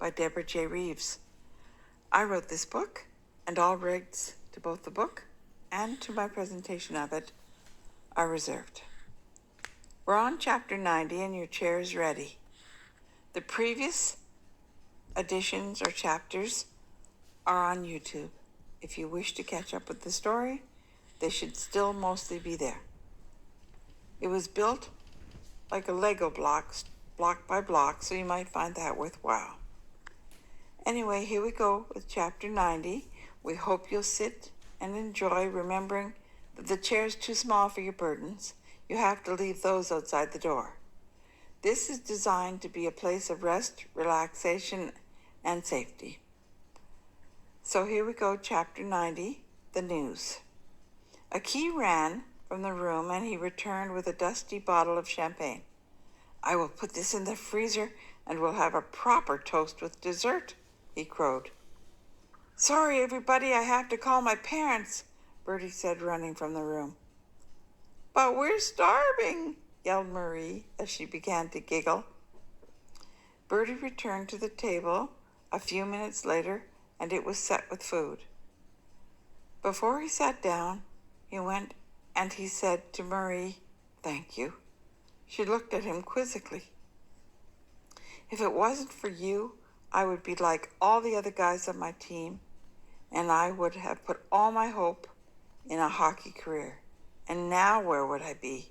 by Deborah J. Reeves. I wrote this book, and all rights to both the book and to my presentation of it are reserved. We're on chapter 90 and your chair is ready. The previous editions or chapters are on YouTube. If you wish to catch up with the story, they should still mostly be there. It was built like a Lego block by block, so you might find that worthwhile. Anyway, here we go with chapter 90. We hope you'll sit and enjoy, remembering that the chair is too small for your burdens. You have to leave those outside the door. This is designed to be a place of rest, relaxation, and safety. So here we go, chapter 90, the news. Aki ran from the room and he returned with a dusty bottle of champagne. I will put this in the freezer and we'll have a proper toast with dessert, he crowed. Sorry, everybody, I have to call my parents, Bertie said, running from the room. But we're starving, yelled Marie as she began to giggle. Bertie returned to the table a few minutes later, and it was set with food. Before he sat down, he went and he said to Marie, "Thank you." She looked at him quizzically. If it wasn't for you, I would be like all the other guys on my team, and I would have put all my hope in a hockey career. And now where would I be?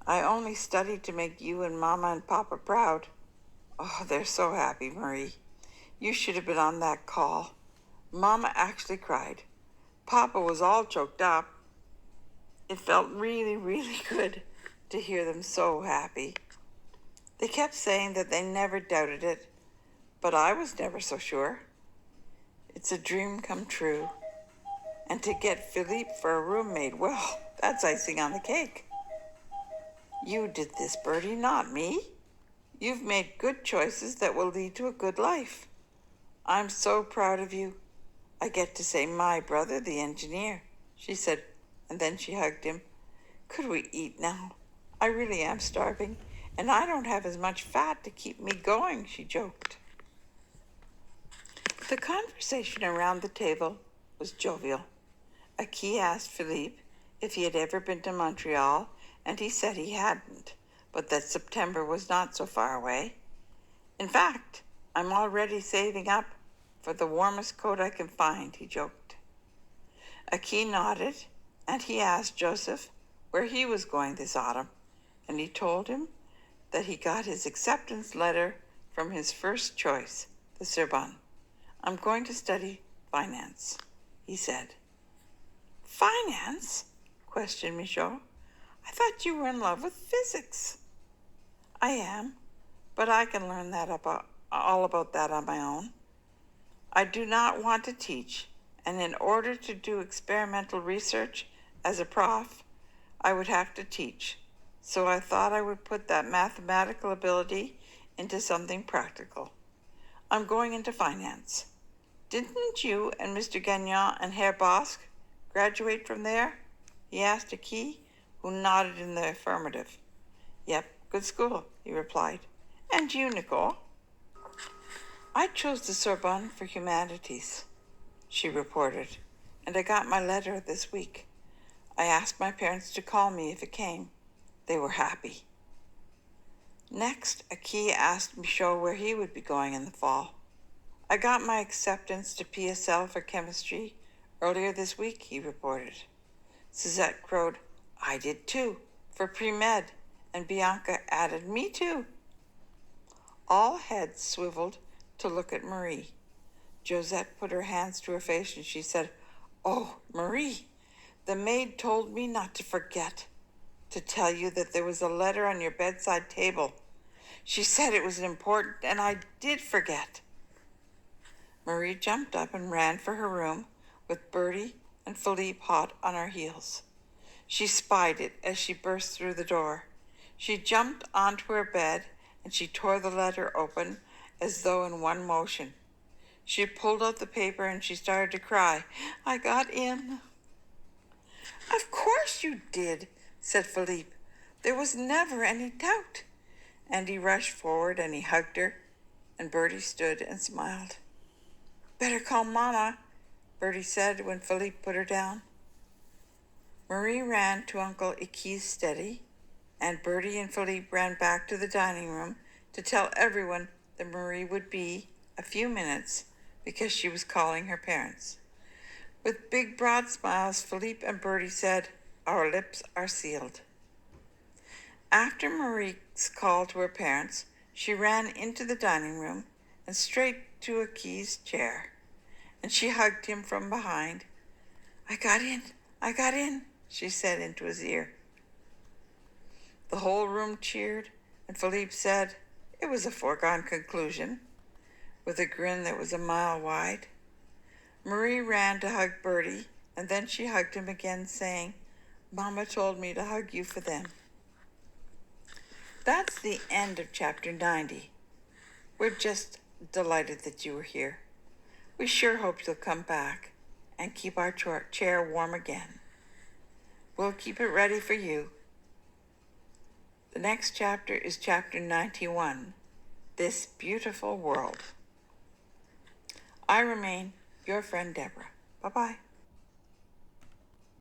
I only studied to make you and Mama and Papa proud. Oh, they're so happy, Marie. You should have been on that call. Mama actually cried. Papa was all choked up. It felt really, really good to hear them so happy. They kept saying that they never doubted it, but I was never so sure. It's a dream come true. And to get Philippe for a roommate, well, that's icing on the cake. You did this, Bertie, not me. You've made good choices that will lead to a good life. I'm so proud of you. I get to say my brother, the engineer, she said, and then she hugged him. Could we eat now? I really am starving, and I don't have as much fat to keep me going, she joked. The conversation around the table was jovial. Aki asked Philippe if he had ever been to Montreal, and he said he hadn't, but that September was not so far away. In fact, I'm already saving up for the warmest coat I can find, he joked. Aki nodded, and he asked Joseph where he was going this autumn, and he told him that he got his acceptance letter from his first choice, the Sorbonne. I'm going to study finance, he said. Finance? Questioned Michaud. I thought you were in love with physics. I am, but I can learn all about that on my own. I do not want to teach, and in order to do experimental research as a prof, I would have to teach. So I thought I would put that mathematical ability into something practical. I'm going into finance. Didn't you and Mr. Gagnon and Herr Bosk graduate from there? He asked Aki, who nodded in the affirmative. Yep, good school, he replied. And you, Nicole? I chose the Sorbonne for humanities, she reported, and I got my letter this week. I asked my parents to call me if it came. They were happy. Next, Aki asked Michaud where he would be going in the fall. I got my acceptance to PSL for chemistry earlier this week, he reported. Suzette crowed, I did too, for pre-med, and Bianca added, me too. All heads swiveled to look at Marie. Josette put her hands to her face and she said, Oh, Marie, the maid told me not to forget to tell you that there was a letter on your bedside table. She said it was important, and I did forget. Marie jumped up and ran for her room with Bertie and Philippe hot on her heels. She spied it as she burst through the door. She jumped onto her bed and she tore the letter open as though in one motion. She pulled out the paper and she started to cry. I got in. Of course you did, said Philippe. There was never any doubt. And he rushed forward and he hugged her. and Bertie stood and smiled. "Better call Mama," Bertie said when Philippe put her down. Marie ran to Uncle Iqui's study, and Bertie and Philippe ran back to the dining room to tell everyone that Marie would be a few minutes because she was calling her parents. With big, broad smiles, Philippe and Bertie said, "Our lips are sealed." After Marie's call to her parents, she ran into the dining room and straight to Iqui's chair, and she hugged him from behind. I got in, she said into his ear. The whole room cheered, and Philippe said it was a foregone conclusion, with a grin that was a mile wide. Marie ran to hug Bertie, and then she hugged him again, saying, "Mama told me to hug you for them." That's the end of chapter 90. We're just delighted that you were here. We sure hope you'll come back and keep our chair warm again. We'll keep it ready for you. The next chapter is chapter 91, This Beautiful World. I remain your friend Deborah. Bye-bye.